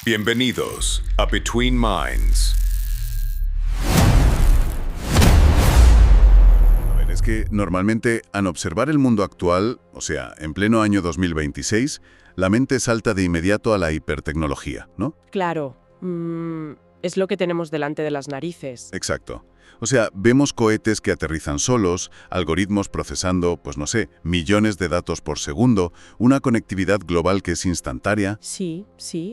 Bienvenidos a Between Minds. Es que normalmente, al observar el mundo actual, o sea, en pleno año 2026, la mente salta de inmediato a la hipertecnología, ¿no? Claro, es lo que tenemos delante de las narices. Exacto. O sea, vemos cohetes que aterrizan solos, algoritmos procesando, pues no sé, millones de datos por segundo, una conectividad global que es instantánea. Sí,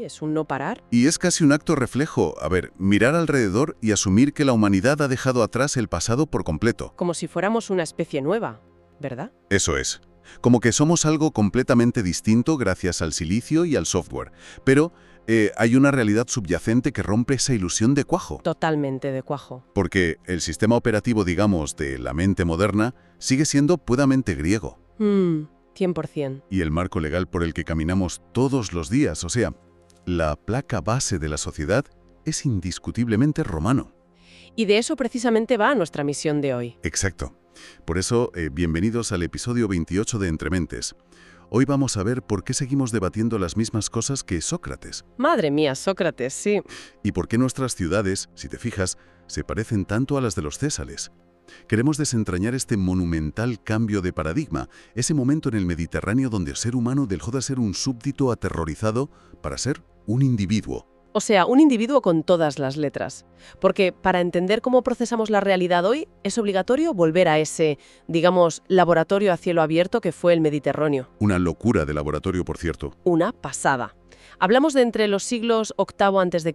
es un no parar. Y es casi un acto reflejo, mirar alrededor y asumir que la humanidad ha dejado atrás el pasado por completo. Como si fuéramos una especie nueva, ¿verdad? Eso es. Como que somos algo completamente distinto gracias al silicio y al software. Pero hay una realidad subyacente que rompe esa ilusión de cuajo. Totalmente de cuajo. Porque el sistema operativo, digamos, de la mente moderna sigue siendo puramente griego. 100%. Y el marco legal por el que caminamos todos los días, o sea, la placa base de la sociedad, es indiscutiblemente romano. Y de eso precisamente va nuestra misión de hoy. Exacto. Por eso, bienvenidos al episodio 28 de Entre Mentes. Hoy vamos a ver por qué seguimos debatiendo las mismas cosas que Sócrates. Madre mía, Sócrates, sí. Y por qué nuestras ciudades, si te fijas, se parecen tanto a las de los césares. Queremos desentrañar este monumental cambio de paradigma, ese momento en el Mediterráneo donde el ser humano dejó de ser un súbdito aterrorizado para ser un individuo. O sea, un individuo con todas las letras. Porque para entender cómo procesamos la realidad hoy, es obligatorio volver a ese, digamos, laboratorio a cielo abierto que fue el Mediterráneo. Una locura de laboratorio, por cierto. Una pasada. Hablamos de entre los siglos VIII a.C.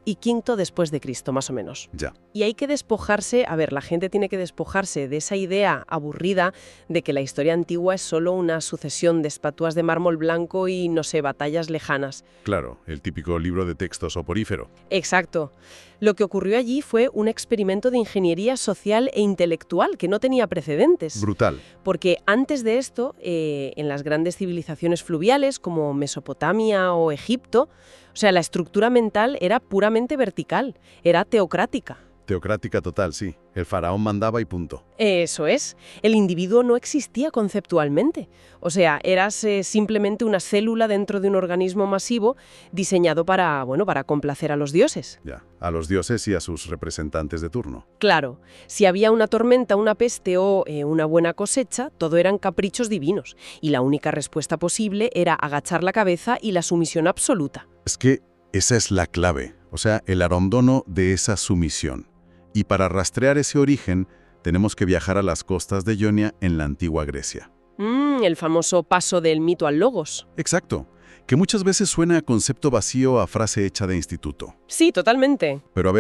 y V después de Cristo, más o menos. Ya. Y hay que despojarse, la gente tiene que despojarse de esa idea aburrida de que la historia antigua es solo una sucesión de estatuas de mármol blanco y, no sé, batallas lejanas. Claro, el típico libro de texto soporífero. Exacto. Lo que ocurrió allí fue un experimento de ingeniería social e intelectual que no tenía precedentes. Brutal. Porque antes de esto, en las grandes civilizaciones fluviales como Mesopotamia o Egipto, o sea, la estructura mental era puramente vertical, era teocrática. Teocrática total, sí. El faraón mandaba y punto. Eso es. El individuo no existía conceptualmente. O sea, eras simplemente una célula dentro de un organismo masivo diseñado para complacer a los dioses. Ya, a los dioses y a sus representantes de turno. Claro, si había una tormenta, una peste o una buena cosecha, todo eran caprichos divinos. Y la única respuesta posible era agachar la cabeza y la sumisión absoluta. Es que esa es la clave, o sea, el abandono de esa sumisión. Y para rastrear ese origen, tenemos que viajar a las costas de Ionia en la antigua Grecia. El famoso paso del mito al logos. Exacto, que muchas veces suena a concepto vacío, a frase hecha de instituto. Sí, totalmente. Pero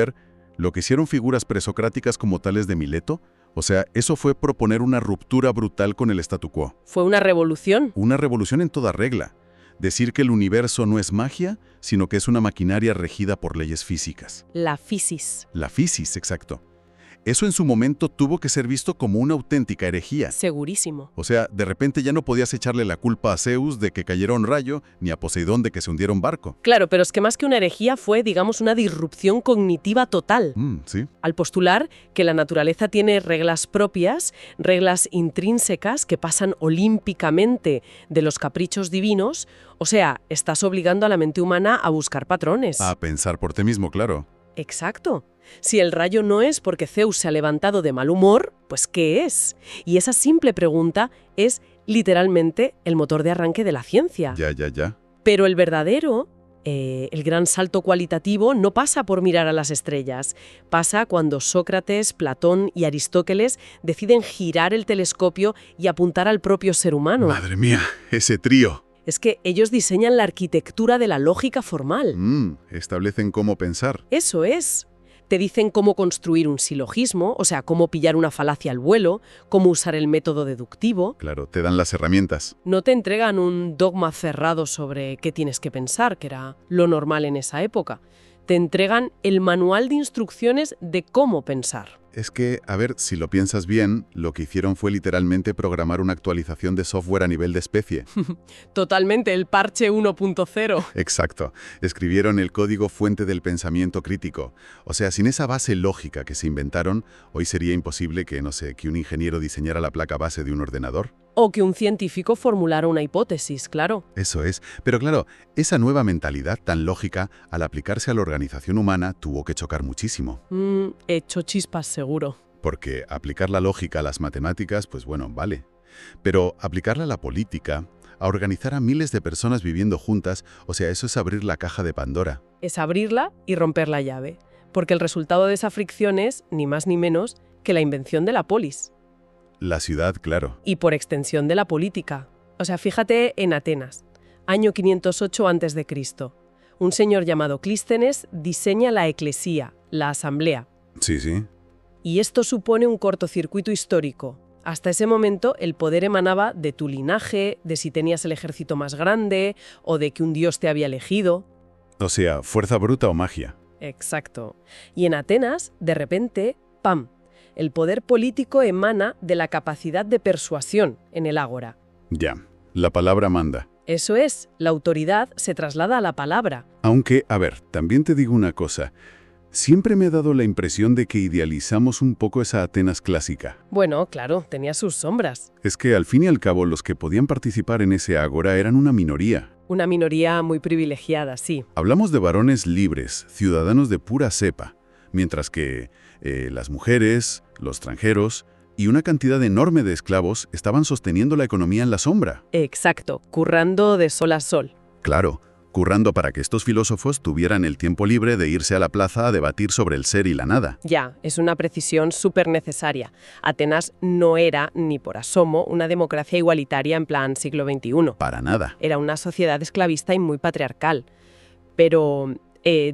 lo que hicieron figuras presocráticas como tales de Mileto, o sea, eso fue proponer una ruptura brutal con el statu quo. Fue una revolución. Una revolución en toda regla. Decir que el universo no es magia, sino que es una maquinaria regida por leyes físicas. La fisis. La fisis, exacto. Eso en su momento tuvo que ser visto como una auténtica herejía. Segurísimo. O sea, de repente ya no podías echarle la culpa a Zeus de que cayera un rayo, ni a Poseidón de que se hundiera un barco. Claro, pero es que más que una herejía fue, digamos, una disrupción cognitiva total. Sí. Al postular que la naturaleza tiene reglas propias, reglas intrínsecas que pasan olímpicamente de los caprichos divinos, o sea, estás obligando a la mente humana a buscar patrones. A pensar por ti mismo, claro. Exacto. Si el rayo no es porque Zeus se ha levantado de mal humor, pues ¿qué es? Y esa simple pregunta es literalmente el motor de arranque de la ciencia. Ya. Pero el verdadero, el gran salto cualitativo no pasa por mirar a las estrellas. Pasa cuando Sócrates, Platón y Aristóteles deciden girar el telescopio y apuntar al propio ser humano. Madre mía, ese trío. Es que ellos diseñan la arquitectura de la lógica formal. Establecen cómo pensar. Eso es. Te dicen cómo construir un silogismo, o sea, cómo pillar una falacia al vuelo, cómo usar el método deductivo. Claro, te dan las herramientas. No te entregan un dogma cerrado sobre qué tienes que pensar, que era lo normal en esa época. Te entregan el manual de instrucciones de cómo pensar. Es que, si lo piensas bien, lo que hicieron fue literalmente programar una actualización de software a nivel de especie. Totalmente, el parche 1.0. Exacto. Escribieron el código fuente del pensamiento crítico. O sea, sin esa base lógica que se inventaron, hoy sería imposible que un ingeniero diseñara la placa base de un ordenador. O que un científico formulara una hipótesis, claro. Eso es. Pero claro, esa nueva mentalidad tan lógica, al aplicarse a la organización humana, tuvo que chocar muchísimo. Hecho chispas seguro. Porque aplicar la lógica a las matemáticas, pues bueno, vale. Pero aplicarla a la política, a organizar a miles de personas viviendo juntas, o sea, eso es abrir la caja de Pandora. Es abrirla y romper la llave. Porque el resultado de esa fricción es, ni más ni menos, que la invención de la polis. La ciudad, claro. Y por extensión de la política. O sea, fíjate en Atenas, año 508 a.C. Un señor llamado Clístenes diseña la eclesía, la asamblea. Sí, sí. Y esto supone un cortocircuito histórico. Hasta ese momento el poder emanaba de tu linaje, de si tenías el ejército más grande o de que un dios te había elegido. O sea, fuerza bruta o magia. Exacto. Y en Atenas, de repente, ¡pam!, el poder político emana de la capacidad de persuasión en el ágora. Ya, la palabra manda. Eso es, la autoridad se traslada a la palabra. Aunque, a ver, también te digo una cosa. Siempre me ha dado la impresión de que idealizamos un poco esa Atenas clásica. Bueno, claro, tenía sus sombras. Es que al fin y al cabo los que podían participar en ese ágora eran una minoría. Una minoría muy privilegiada, sí. Hablamos de varones libres, ciudadanos de pura cepa, mientras que las mujeres, los extranjeros y una cantidad enorme de esclavos estaban sosteniendo la economía en la sombra. Exacto, currando de sol a sol. Claro, currando para que estos filósofos tuvieran el tiempo libre de irse a la plaza a debatir sobre el ser y la nada. Ya, es una precisión súper necesaria. Atenas no era, ni por asomo, una democracia igualitaria en plan siglo XXI. Para nada. Era una sociedad esclavista y muy patriarcal. Pero,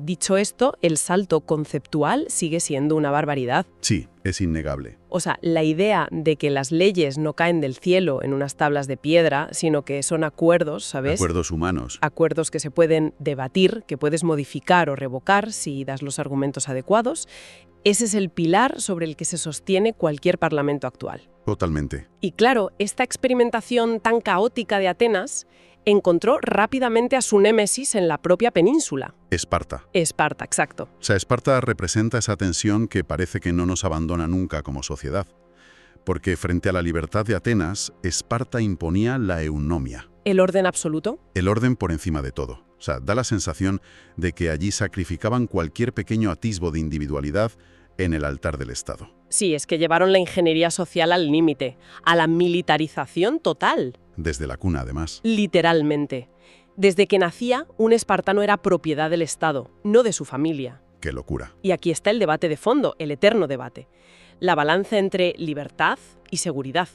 dicho esto, el salto conceptual sigue siendo una barbaridad. Sí, es innegable. O sea, la idea de que las leyes no caen del cielo en unas tablas de piedra, sino que son acuerdos, ¿sabes? Acuerdos humanos. Acuerdos que se pueden debatir, que puedes modificar o revocar si das los argumentos adecuados. Ese es el pilar sobre el que se sostiene cualquier parlamento actual. Totalmente. Y claro, esta experimentación tan caótica de Atenas encontró rápidamente a su némesis en la propia península. Esparta. Esparta, exacto. O sea, Esparta representa esa tensión que parece que no nos abandona nunca como sociedad. Porque frente a la libertad de Atenas, Esparta imponía la eunomia. ¿El orden absoluto? El orden por encima de todo. O sea, da la sensación de que allí sacrificaban cualquier pequeño atisbo de individualidad en el altar del Estado. Sí, es que llevaron la ingeniería social al límite, a la militarización total. Desde la cuna, además. Literalmente. Desde que nacía, un espartano era propiedad del Estado, no de su familia. ¡Qué locura! Y aquí está el debate de fondo, el eterno debate. La balanza entre libertad y seguridad.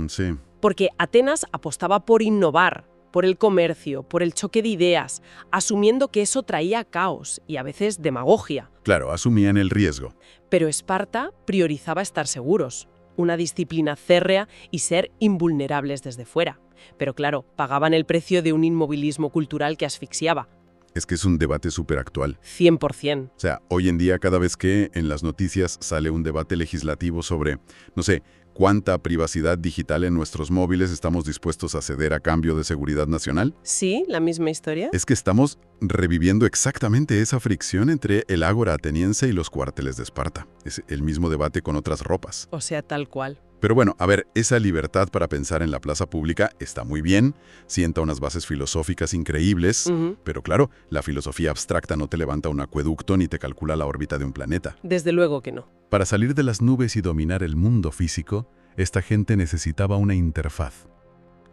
Sí. Porque Atenas apostaba por innovar, por el comercio, por el choque de ideas, asumiendo que eso traía caos y a veces demagogia. Claro, asumían el riesgo. Pero Esparta priorizaba estar seguros, una disciplina férrea y ser invulnerables desde fuera. Pero claro, pagaban el precio de un inmovilismo cultural que asfixiaba. Es que es un debate súper actual. 100%. O sea, hoy en día cada vez que en las noticias sale un debate legislativo sobre, no sé, cuánta privacidad digital en nuestros móviles estamos dispuestos a ceder a cambio de seguridad nacional. Sí, la misma historia. Es que estamos reviviendo exactamente esa fricción entre el ágora ateniense y los cuarteles de Esparta. Es el mismo debate con otras ropas. O sea, tal cual. Pero bueno, a ver, esa libertad para pensar en la plaza pública está muy bien, sienta unas bases filosóficas increíbles, pero claro, la filosofía abstracta no te levanta un acueducto ni te calcula la órbita de un planeta. Desde luego que no. Para salir de las nubes y dominar el mundo físico, esta gente necesitaba una interfaz.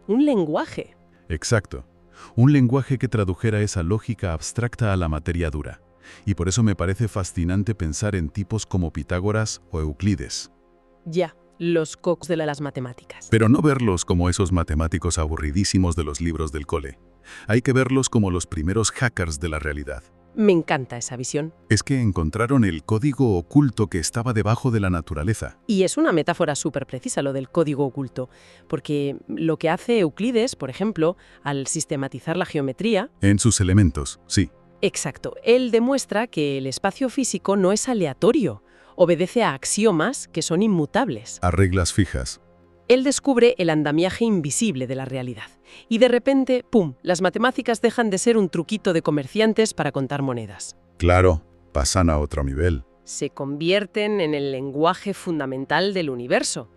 Un lenguaje. Exacto. Un lenguaje que tradujera esa lógica abstracta a la materia dura. Y por eso me parece fascinante pensar en tipos como Pitágoras o Euclides. Ya. Los cocos de las matemáticas. Pero no verlos como esos matemáticos aburridísimos de los libros del cole. Hay que verlos como los primeros hackers de la realidad. Me encanta esa visión. Es que encontraron el código oculto que estaba debajo de la naturaleza. Y es una metáfora súper precisa lo del código oculto, porque lo que hace Euclides, por ejemplo, al sistematizar la geometría... En sus elementos, sí. Exacto. Él demuestra que el espacio físico no es aleatorio. Obedece a axiomas que son inmutables. A reglas fijas. Él descubre el andamiaje invisible de la realidad. Y de repente, ¡pum!, las matemáticas dejan de ser un truquito de comerciantes para contar monedas. Claro, pasan a otro nivel. Se convierten en el lenguaje fundamental del universo.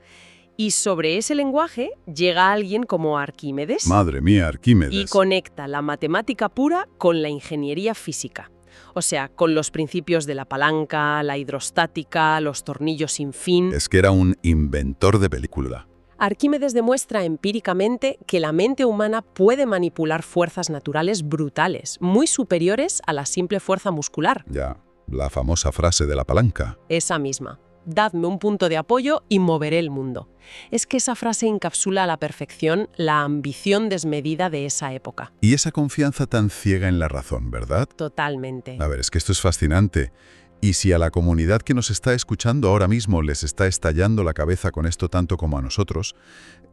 Y sobre ese lenguaje llega alguien como Arquímedes Madre mía, Arquímedes. y conecta la matemática pura con la ingeniería física. O sea, con los principios de la palanca, la hidrostática, los tornillos sin fin. Es que era un inventor de película. Arquímedes demuestra empíricamente que la mente humana puede manipular fuerzas naturales brutales, muy superiores a la simple fuerza muscular. Ya, la famosa frase de la palanca. Esa misma. Dadme un punto de apoyo y moveré el mundo. Es que esa frase encapsula a la perfección la ambición desmedida de esa época. Y esa confianza tan ciega en la razón, ¿verdad? Totalmente. A ver, es que esto es fascinante. Y si a la comunidad que nos está escuchando ahora mismo les está estallando la cabeza con esto tanto como a nosotros,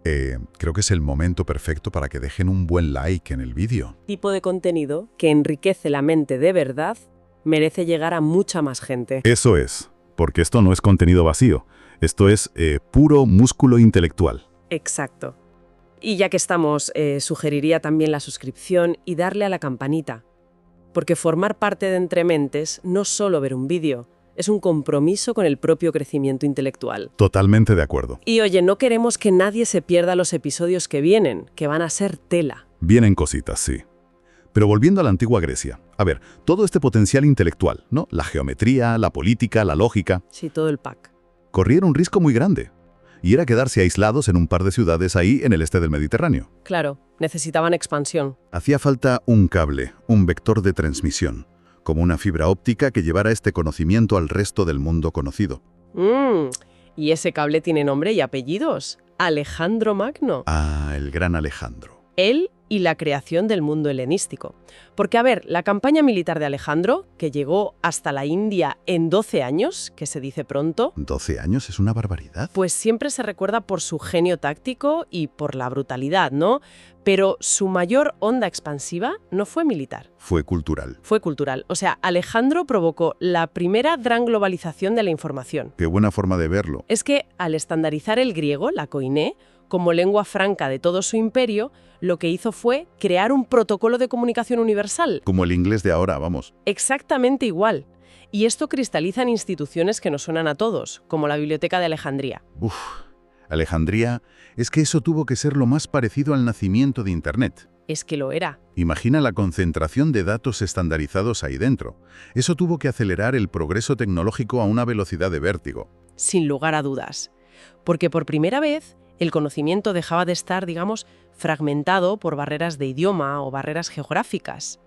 creo que es el momento perfecto para que dejen un buen like en el vídeo. Tipo de contenido que enriquece la mente de verdad merece llegar a mucha más gente. Eso es, porque esto no es contenido vacío. Esto es puro músculo intelectual. Exacto. Y ya que estamos, sugeriría también la suscripción y darle a la campanita. Porque formar parte de Entre Mentes no es solo ver un vídeo, es un compromiso con el propio crecimiento intelectual. Totalmente de acuerdo. Y oye, no queremos que nadie se pierda los episodios que vienen, que van a ser tela. Vienen cositas, sí. Pero volviendo a la antigua Grecia, a ver, todo este potencial intelectual, ¿no? La geometría, la política, la lógica, Sí, todo el pack. corrieron un riesgo muy grande. Y era quedarse aislados en un par de ciudades ahí en el este del Mediterráneo. Claro, necesitaban expansión. Hacía falta un cable, un vector de transmisión, como una fibra óptica que llevara este conocimiento al resto del mundo conocido. Y ese cable tiene nombre y apellidos. Alejandro Magno. Ah, el gran Alejandro. Él y la creación del mundo helenístico. Porque, a ver, la campaña militar de Alejandro, que llegó hasta la India en 12 años, que se dice pronto, 12 años es una barbaridad. pues siempre se recuerda por su genio táctico y por la brutalidad, ¿no? Pero su mayor onda expansiva no fue militar, Fue cultural. fue cultural. O sea, Alejandro provocó la primera gran globalización de la información. Qué buena forma de verlo. Es que, al estandarizar el griego, la koiné, como lengua franca de todo su imperio, lo que hizo fue crear un protocolo de comunicación universal. Como el inglés de ahora, vamos. Exactamente igual. Y esto cristaliza en instituciones que nos suenan a todos, como la Biblioteca de Alejandría. Uf, Alejandría, es que eso tuvo que ser lo más parecido al nacimiento de Internet. Es que lo era. Imagina la concentración de datos estandarizados ahí dentro. Eso tuvo que acelerar el progreso tecnológico a una velocidad de vértigo. Sin lugar a dudas. Porque por primera vez el conocimiento dejaba de estar, digamos, fragmentado por barreras de idioma o barreras geográficas.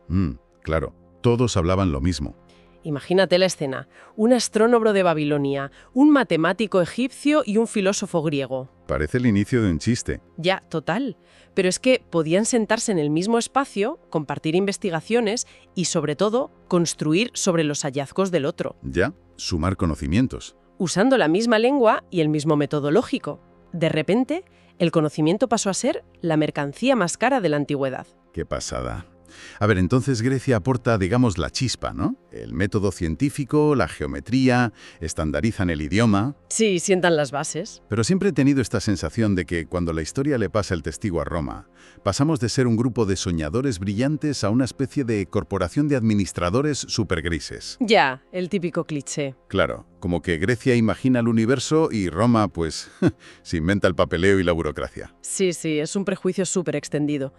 Claro, todos hablaban lo mismo. Imagínate la escena. Un astrónomo de Babilonia, un matemático egipcio y un filósofo griego. Parece el inicio de un chiste. Ya, total. Pero es que podían sentarse en el mismo espacio, compartir investigaciones y, sobre todo, construir sobre los hallazgos del otro, Ya, sumar conocimientos. usando la misma lengua y el mismo método lógico. De repente, el conocimiento pasó a ser la mercancía más cara de la antigüedad. Qué pasada. A ver, entonces Grecia aporta, digamos, la chispa, ¿no? El método científico, la geometría, estandarizan el idioma. Sí, sientan las bases. Pero siempre he tenido esta sensación de que cuando la historia le pasa el testigo a Roma, pasamos de ser un grupo de soñadores brillantes a una especie de corporación de administradores supergrises. Ya, el típico cliché. Claro, como que Grecia imagina el universo y Roma, pues, se inventa el papeleo y la burocracia. Sí, es un prejuicio súper extendido.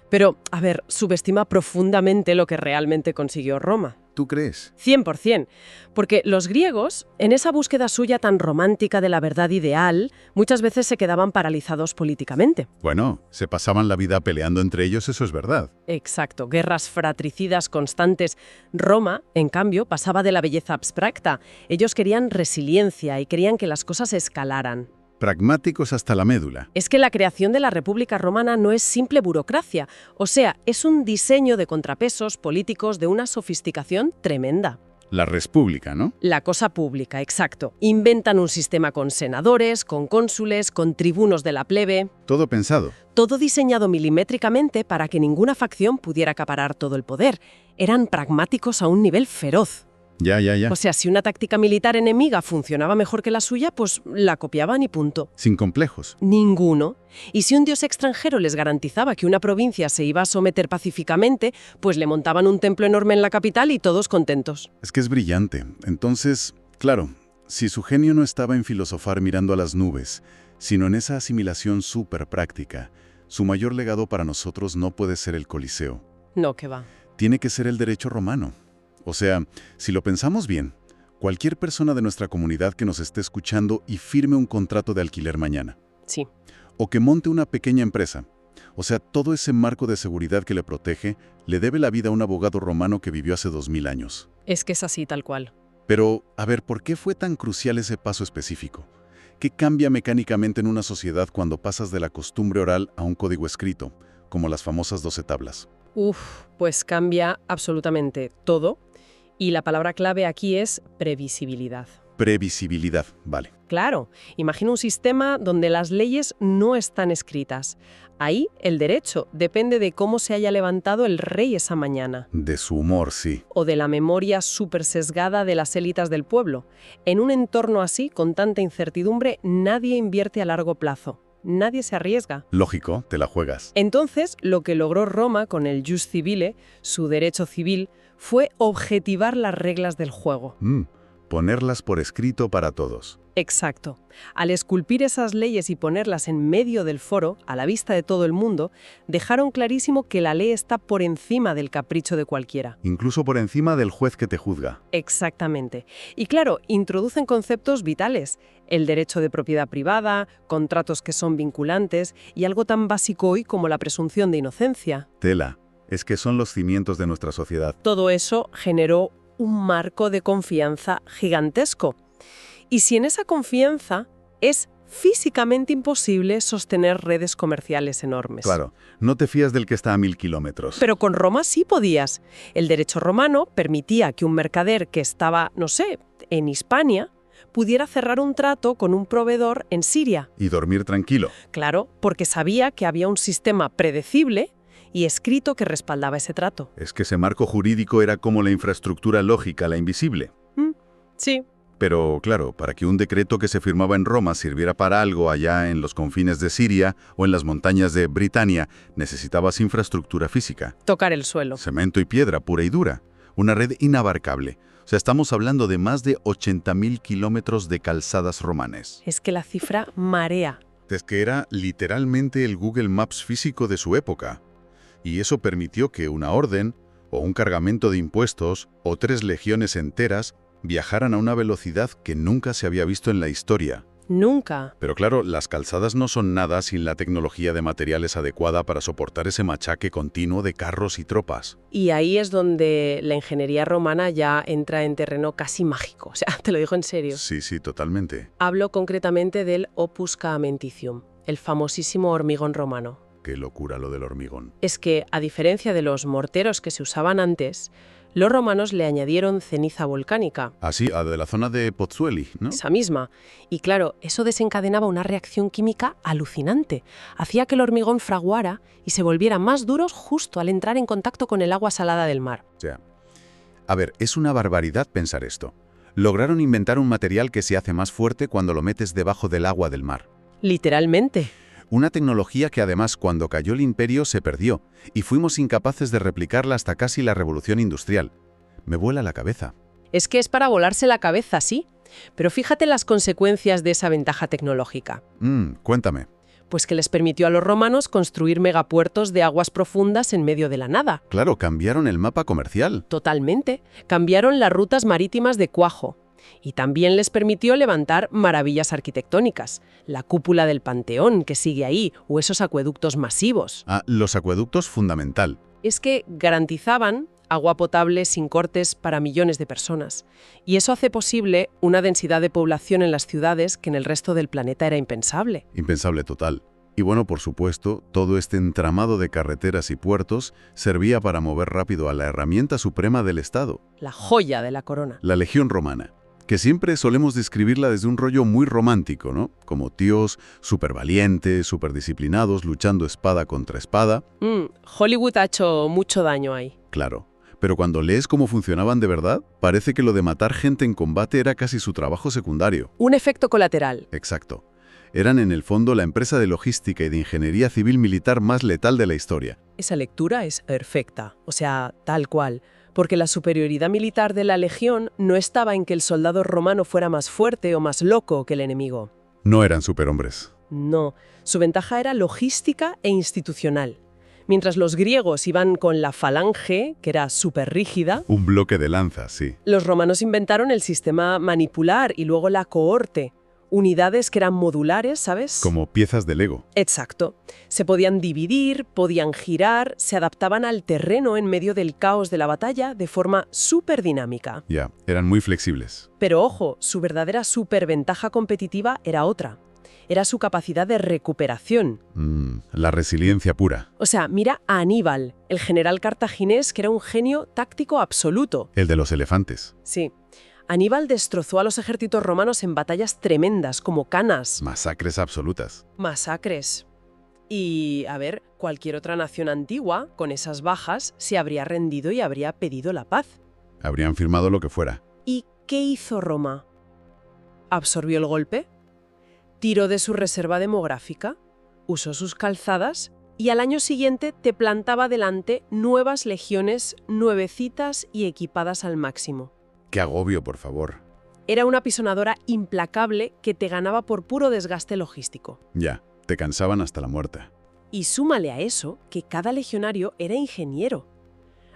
Pero, a ver, subestima profundamente lo que realmente consiguió Roma. ¿Tú crees? 100%. Porque los griegos, en esa búsqueda suya tan romántica de la verdad ideal, muchas veces se quedaban paralizados políticamente. Bueno, se pasaban la vida peleando entre ellos, eso es verdad. Exacto, guerras fratricidas constantes. Roma, en cambio, pasaba de la belleza abstracta. Ellos querían resiliencia y querían que las cosas escalaran. Pragmáticos hasta la médula. Es que la creación de la República Romana no es simple burocracia, o sea, es un diseño de contrapesos políticos de una sofisticación tremenda. La Respública, ¿no? La cosa pública, exacto. Inventan un sistema con senadores, con cónsules, con tribunos de la plebe. Todo pensado. Todo diseñado milimétricamente para que ninguna facción pudiera acaparar todo el poder. Eran pragmáticos a un nivel feroz. Ya. O sea, si una táctica militar enemiga funcionaba mejor que la suya, pues la copiaban y punto. Sin complejos. Ninguno. Y si un dios extranjero les garantizaba que una provincia se iba a someter pacíficamente, pues le montaban un templo enorme en la capital y todos contentos. Es que es brillante. Entonces, claro, si su genio no estaba en filosofar mirando a las nubes, sino en esa asimilación súper práctica. Su mayor legado para nosotros no puede ser el Coliseo. No, que va. Tiene que ser el derecho romano. O sea, si lo pensamos bien, cualquier persona de nuestra comunidad que nos esté escuchando y firme un contrato de alquiler mañana, Sí. o que monte una pequeña empresa, o sea, todo ese marco de seguridad que le protege, le debe la vida a un abogado romano que vivió hace 2000 años. Es que es así, tal cual. Pero, a ver, ¿por qué fue tan crucial ese paso específico? ¿Qué cambia mecánicamente en una sociedad cuando pasas de la costumbre oral a un código escrito, como las famosas 12 tablas? Pues cambia absolutamente todo. Y la palabra clave aquí es previsibilidad. Previsibilidad, vale. Claro, imagina un sistema donde las leyes no están escritas. Ahí el derecho depende de cómo se haya levantado el rey esa mañana, De su humor, sí. o de la memoria súper sesgada de las élites del pueblo. En un entorno así, con tanta incertidumbre, nadie invierte a largo plazo. Nadie se arriesga. Lógico, te la juegas. Entonces, lo que logró Roma con el Jus Civile, su derecho civil, fue objetivar las reglas del juego. Ponerlas por escrito para todos. Exacto. Al esculpir esas leyes y ponerlas en medio del foro, a la vista de todo el mundo, dejaron clarísimo que la ley está por encima del capricho de cualquiera. Incluso por encima del juez que te juzga. Exactamente. Y claro, introducen conceptos vitales. El derecho de propiedad privada, contratos que son vinculantes y algo tan básico hoy como la presunción de inocencia. Tela. Es que son los cimientos de nuestra sociedad. Todo eso generó un marco de confianza gigantesco. Y si en esa confianza es físicamente imposible sostener redes comerciales enormes. Claro, no te fías del que está a 1000 kilómetros. Pero con Roma sí podías. El derecho romano permitía que un mercader que estaba, no sé, en Hispania, pudiera cerrar un trato con un proveedor en Siria. Y dormir tranquilo. Claro, porque sabía que había un sistema predecible y escrito que respaldaba ese trato. Es que ese marco jurídico era como la infraestructura lógica, la invisible. Sí. Pero, claro, para que un decreto que se firmaba en Roma sirviera para algo allá en los confines de Siria o en las montañas de Britania, necesitabas infraestructura física. Tocar el suelo. Cemento y piedra, pura y dura. Una red inabarcable. O sea, estamos hablando de más de 80.000 kilómetros de calzadas romanas. Es que la cifra marea. Es que era literalmente el Google Maps físico de su época. Y eso permitió que una orden, o un cargamento de impuestos, o 3 legiones enteras, viajaran a una velocidad que nunca se había visto en la historia. Nunca. Pero claro, las calzadas no son nada sin la tecnología de materiales adecuada para soportar ese machaque continuo de carros y tropas. Y ahí es donde la ingeniería romana ya entra en terreno casi mágico. O sea, te lo digo en serio. Sí, sí, totalmente. Hablo concretamente del opus caementicium, el famosísimo hormigón romano. Qué locura lo del hormigón. Es que, a diferencia de los morteros que se usaban antes, los romanos le añadieron ceniza volcánica. Así, de la zona de Pozzuoli, ¿no? Esa misma. Y claro, eso desencadenaba una reacción química alucinante. Hacía que el hormigón fraguara y se volviera más duros justo al entrar en contacto con el agua salada del mar. O sea, a ver, es una barbaridad pensar esto. Lograron inventar un material que se hace más fuerte cuando lo metes debajo del agua del mar. Literalmente. Una tecnología que además cuando cayó el imperio se perdió y fuimos incapaces de replicarla hasta casi la revolución industrial. Me vuela la cabeza. Es que es para volarse la cabeza, sí. Pero fíjate las consecuencias de esa ventaja tecnológica. Cuéntame. Pues que les permitió a los romanos construir megapuertos de aguas profundas en medio de la nada. Claro, cambiaron el mapa comercial. Totalmente. Cambiaron las rutas marítimas de cuajo. Y también les permitió levantar maravillas arquitectónicas, la cúpula del Panteón que sigue ahí, o esos acueductos masivos. Los acueductos fundamental. Es que garantizaban agua potable sin cortes para millones de personas. Y eso hace posible una densidad de población en las ciudades que en el resto del planeta era impensable. Impensable total. Y bueno, por supuesto, todo este entramado de carreteras y puertos servía para mover rápido a la herramienta suprema del Estado. La joya de la corona. La Legión Romana. Que siempre solemos describirla desde un rollo muy romántico, ¿no? Como tíos súper valientes, súper disciplinados, luchando espada contra espada. Hollywood ha hecho mucho daño ahí. Claro. Pero cuando lees cómo funcionaban de verdad, parece que lo de matar gente en combate era casi su trabajo secundario. Un efecto colateral. Exacto. Eran en el fondo la empresa de logística y de ingeniería civil militar más letal de la historia. Esa lectura es perfecta, o sea, tal cual. Porque la superioridad militar de la legión no estaba en que el soldado romano fuera más fuerte o más loco que el enemigo. No eran superhombres. No, su ventaja era logística e institucional. Mientras los griegos iban con la falange, que era súper rígida, Un bloque de lanzas, sí. los romanos inventaron el sistema manipular y luego la cohorte, unidades que eran modulares, ¿sabes? Como piezas de Lego. Exacto. Se podían dividir, podían girar, se adaptaban al terreno en medio del caos de la batalla de forma súper dinámica. Ya, eran muy flexibles. Pero ojo, su verdadera superventaja competitiva era otra. Era su capacidad de recuperación. La resiliencia pura. O sea, mira a Aníbal, el general cartaginés que era un genio táctico absoluto. El de los elefantes. Sí. Aníbal destrozó a los ejércitos romanos en batallas tremendas, como Canas. Masacres absolutas. Masacres. Y, a ver, cualquier otra nación antigua, con esas bajas, se habría rendido y habría pedido la paz. Habrían firmado lo que fuera. ¿Y qué hizo Roma? ¿Absorbió el golpe? ¿Tiró de su reserva demográfica? ¿Usó sus calzadas? Y al año siguiente te plantaba delante nuevas legiones, nuevecitas y equipadas al máximo. Qué agobio, por favor. Era una pisonadora implacable que te ganaba por puro desgaste logístico. Ya, te cansaban hasta la muerte. Y súmale a eso que cada legionario era ingeniero.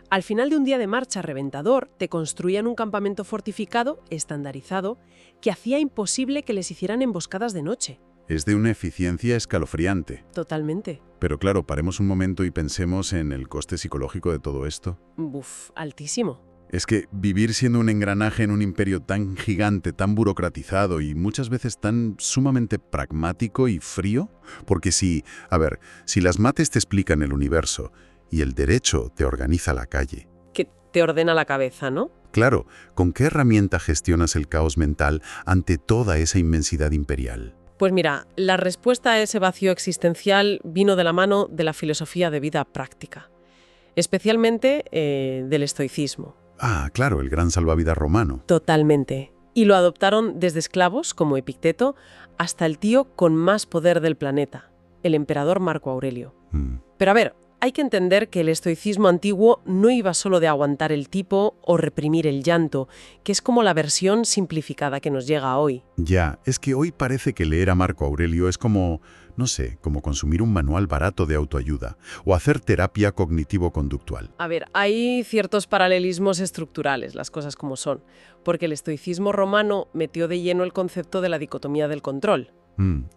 Al final de un día de marcha reventador, te construían un campamento fortificado, estandarizado, que hacía imposible que les hicieran emboscadas de noche. Es de una eficiencia escalofriante. Totalmente. Pero claro, paremos un momento y pensemos en el coste psicológico de todo esto. Buf, altísimo. Es que vivir siendo un engranaje en un imperio tan gigante, tan burocratizado y muchas veces tan sumamente pragmático y frío, porque si las mates te explican el universo y el derecho te organiza la calle. Que te ordena la cabeza, ¿no? Claro, ¿con qué herramienta gestionas el caos mental ante toda esa inmensidad imperial? Pues mira, la respuesta a ese vacío existencial vino de la mano de la filosofía de vida práctica, especialmente del estoicismo. Ah, claro, el gran salvavidas romano. Totalmente. Y lo adoptaron desde esclavos, como Epicteto, hasta el tío con más poder del planeta, el emperador Marco Aurelio. Pero a ver, hay que entender que el estoicismo antiguo no iba solo de aguantar el tipo o reprimir el llanto, que es como la versión simplificada que nos llega hoy. Ya, es que hoy parece que leer a Marco Aurelio es como, no sé, como consumir un manual barato de autoayuda o hacer terapia cognitivo-conductual. A ver, hay ciertos paralelismos estructurales, las cosas como son, porque el estoicismo romano metió de lleno el concepto de la dicotomía del control.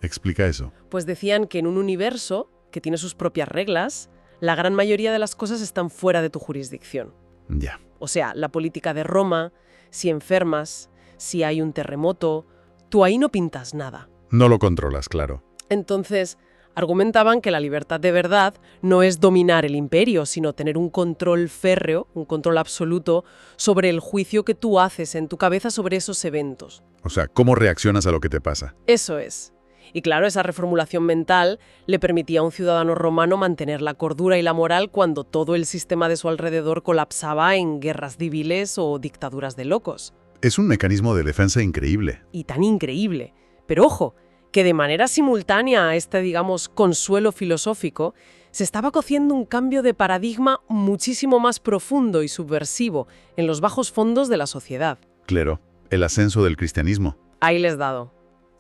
Explica eso. Pues decían que en un universo que tiene sus propias reglas, la gran mayoría de las cosas están fuera de tu jurisdicción. Ya. O sea, la política de Roma, si enfermas, si hay un terremoto, tú ahí no pintas nada. No lo controlas, claro. Entonces, argumentaban que la libertad de verdad no es dominar el imperio, sino tener un control férreo, un control absoluto sobre el juicio que tú haces en tu cabeza sobre esos eventos. O sea, ¿cómo reaccionas a lo que te pasa? Eso es. Y claro, esa reformulación mental le permitía a un ciudadano romano mantener la cordura y la moral cuando todo el sistema de su alrededor colapsaba en guerras civiles o dictaduras de locos. Es un mecanismo de defensa increíble. Y tan increíble. Pero ojo, que de manera simultánea a este, digamos, consuelo filosófico, se estaba cociendo un cambio de paradigma muchísimo más profundo y subversivo en los bajos fondos de la sociedad. Claro, el ascenso del cristianismo. Ahí les he dado.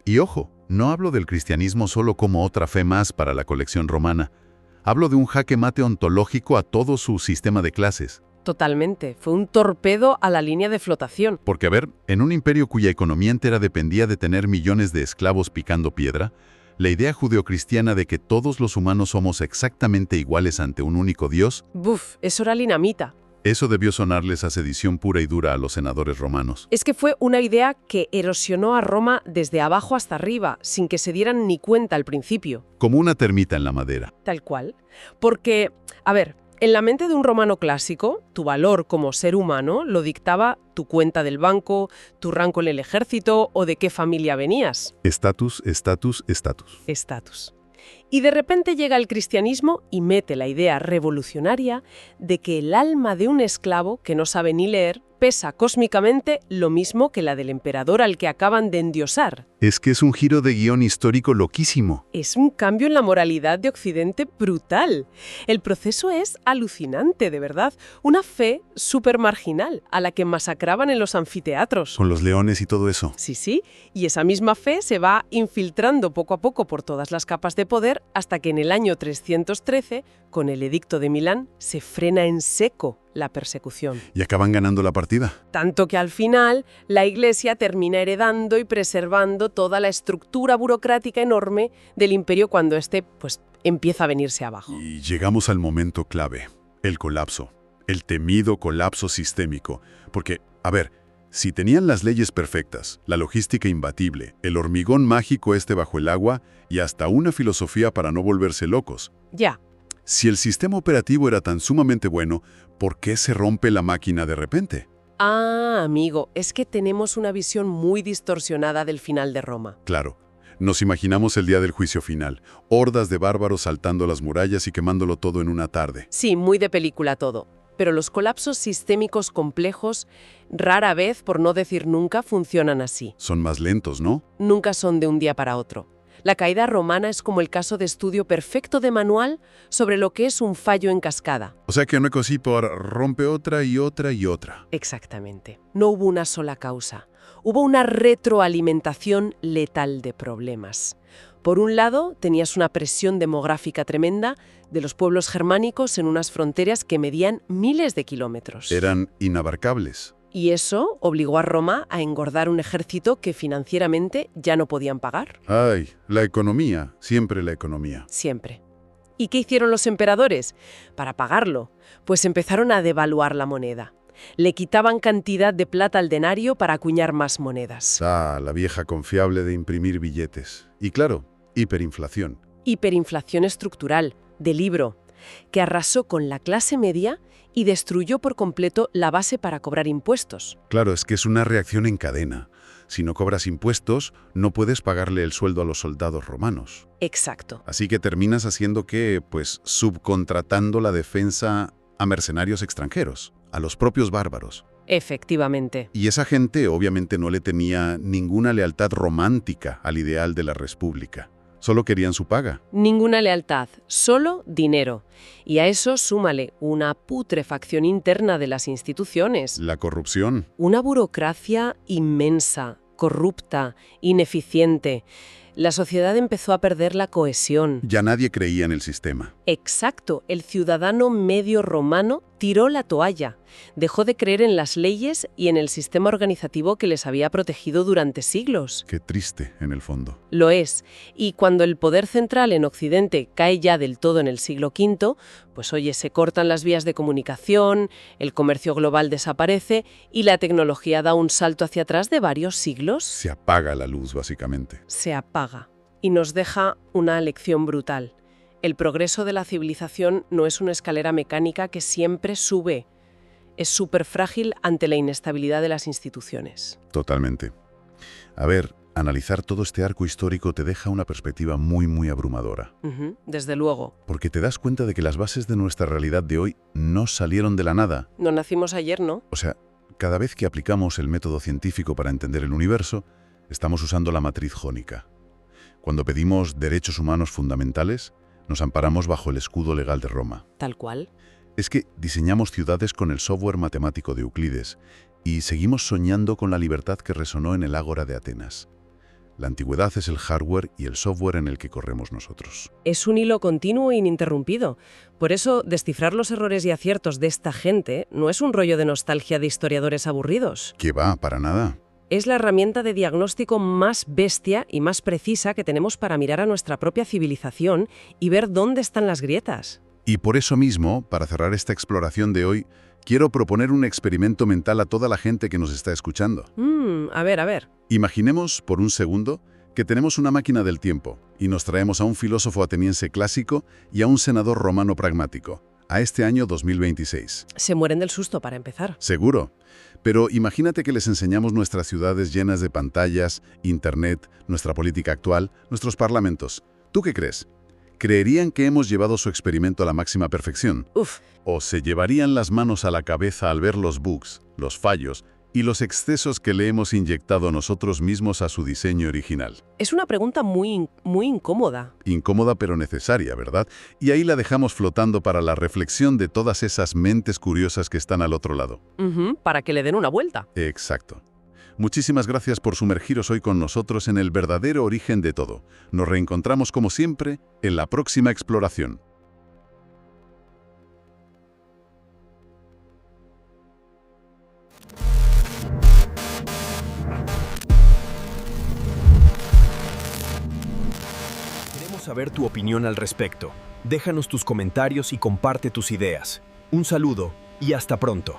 Y ojo, no hablo del cristianismo solo como otra fe más para la colección romana. Hablo de un jaque mate ontológico a todo su sistema de clases. Totalmente. Fue un torpedo a la línea de flotación. Porque, a ver, en un imperio cuya economía entera dependía de tener millones de esclavos picando piedra, la idea judeocristiana de que todos los humanos somos exactamente iguales ante un único Dios, Buf, eso era dinamita. eso debió sonarles a sedición pura y dura a los senadores romanos. Es que fue una idea que erosionó a Roma desde abajo hasta arriba, sin que se dieran ni cuenta al principio. Como una termita en la madera. Tal cual. Porque, a ver, en la mente de un romano clásico, tu valor como ser humano lo dictaba tu cuenta del banco, tu rango en el ejército o de qué familia venías. Estatus, estatus, estatus. Estatus. Y de repente llega el cristianismo y mete la idea revolucionaria de que el alma de un esclavo que no sabe ni leer pesa cósmicamente lo mismo que la del emperador al que acaban de endiosar. Es que es un giro de guión histórico loquísimo. Es un cambio en la moralidad de Occidente brutal. El proceso es alucinante, de verdad. Una fe súper marginal, a la que masacraban en los anfiteatros. Con los leones y todo eso. Sí, sí, y esa misma fe se va infiltrando poco a poco por todas las capas de poder hasta que en el año 313, con el Edicto de Milán, se frena en seco la persecución. Y acaban ganando la partida. Tanto que al final la Iglesia termina heredando y preservando toda la estructura burocrática enorme del imperio cuando éste, pues, empieza a venirse abajo. Y llegamos al momento clave, el colapso, el temido colapso sistémico. Porque, a ver, si tenían las leyes perfectas, la logística imbatible, el hormigón mágico bajo el agua y hasta una filosofía para no volverse locos. Ya. Si el sistema operativo era tan sumamente bueno, ¿por qué se rompe la máquina de repente? Ah, amigo, es que tenemos una visión muy distorsionada del final de Roma. Claro, nos imaginamos el día del juicio final, hordas de bárbaros saltando las murallas y quemándolo todo en una tarde. Sí, muy de película todo. Pero los colapsos sistémicos complejos rara vez, por no decir nunca, funcionan así. Son más lentos, ¿no? Nunca son de un día para otro. La caída romana es como el caso de estudio perfecto de manual sobre lo que es un fallo en cascada. O sea que una cosita rompe otra y otra y otra. Exactamente. No hubo una sola causa. Hubo una retroalimentación letal de problemas. Por un lado, tenías una presión demográfica tremenda de los pueblos germánicos en unas fronteras que medían miles de kilómetros. Eran inabarcables. Y eso obligó a Roma a engordar un ejército que financieramente ya no podían pagar. Ay, la economía, siempre la economía. Siempre. ¿Y qué hicieron los emperadores? Para pagarlo, pues empezaron a devaluar la moneda. Le quitaban cantidad de plata al denario para acuñar más monedas. Ah, la vieja confiable de imprimir billetes. Y claro, hiperinflación. Hiperinflación estructural, de libro, que arrasó con la clase media y destruyó por completo la base para cobrar impuestos. Claro, es que es una reacción en cadena. Si no cobras impuestos, no puedes pagarle el sueldo a los soldados romanos. Exacto. Así que terminas haciendo que, pues, subcontratando la defensa a mercenarios extranjeros, a los propios bárbaros. Efectivamente. Y esa gente obviamente no le tenía ninguna lealtad romántica al ideal de la república. Solo querían su paga. Ninguna lealtad, solo dinero. Y a eso súmale una putrefacción interna de las instituciones. La corrupción. Una burocracia inmensa, corrupta, ineficiente. La sociedad empezó a perder la cohesión. Ya nadie creía en el sistema. Exacto, el ciudadano medio romano tiró la toalla, dejó de creer en las leyes y en el sistema organizativo que les había protegido durante siglos. Qué triste, en el fondo. Lo es, y cuando el poder central en Occidente cae ya del todo en el siglo V, pues oye, se cortan las vías de comunicación, el comercio global desaparece y la tecnología da un salto hacia atrás de varios siglos. Se apaga la luz, básicamente. Se apaga y nos deja una lección brutal. El progreso de la civilización no es una escalera mecánica que siempre sube. Es súper frágil ante la inestabilidad de las instituciones. Totalmente. A ver, analizar todo este arco histórico te deja una perspectiva muy abrumadora. Desde luego. Porque te das cuenta de que las bases de nuestra realidad de hoy no salieron de la nada. No nacimos ayer, ¿no? O sea, cada vez que aplicamos el método científico para entender el universo, estamos usando la matriz jónica. Cuando pedimos derechos humanos fundamentales, nos amparamos bajo el escudo legal de Roma. Tal cual. Es que diseñamos ciudades con el software matemático de Euclides y seguimos soñando con la libertad que resonó en el Ágora de Atenas. La antigüedad es el hardware y el software en el que corremos nosotros. Es un hilo continuo e ininterrumpido. Por eso, descifrar los errores y aciertos de esta gente no es un rollo de nostalgia de historiadores aburridos. ¿Qué va? Para nada. Es la herramienta de diagnóstico más bestia y más precisa que tenemos para mirar a nuestra propia civilización y ver dónde están las grietas. Y por eso mismo, para cerrar esta exploración de hoy, quiero proponer un experimento mental a toda la gente que nos está escuchando. A ver. Imaginemos, por un segundo, que tenemos una máquina del tiempo y nos traemos a un filósofo ateniense clásico y a un senador romano pragmático, a este año 2026. Se mueren del susto para empezar. Seguro. Pero imagínate que les enseñamos nuestras ciudades llenas de pantallas, internet, nuestra política actual, nuestros parlamentos. ¿Tú qué crees? creerían que hemos llevado su experimento a la máxima perfección. Uf, O se llevarían las manos a la cabeza al ver los bugs, los fallos y los excesos que le hemos inyectado nosotros mismos a su diseño original. es una pregunta muy incómoda. Incómoda pero necesaria, ¿verdad? Y ahí la dejamos flotando para la reflexión de todas esas mentes curiosas que están al otro lado. Ujú, para que le den una vuelta. Exacto. Muchísimas gracias por sumergiros hoy con nosotros en el verdadero origen de todo. Nos reencontramos como siempre en la próxima exploración. Queremos saber tu opinión al respecto. Déjanos tus comentarios y comparte tus ideas. Un saludo y hasta pronto.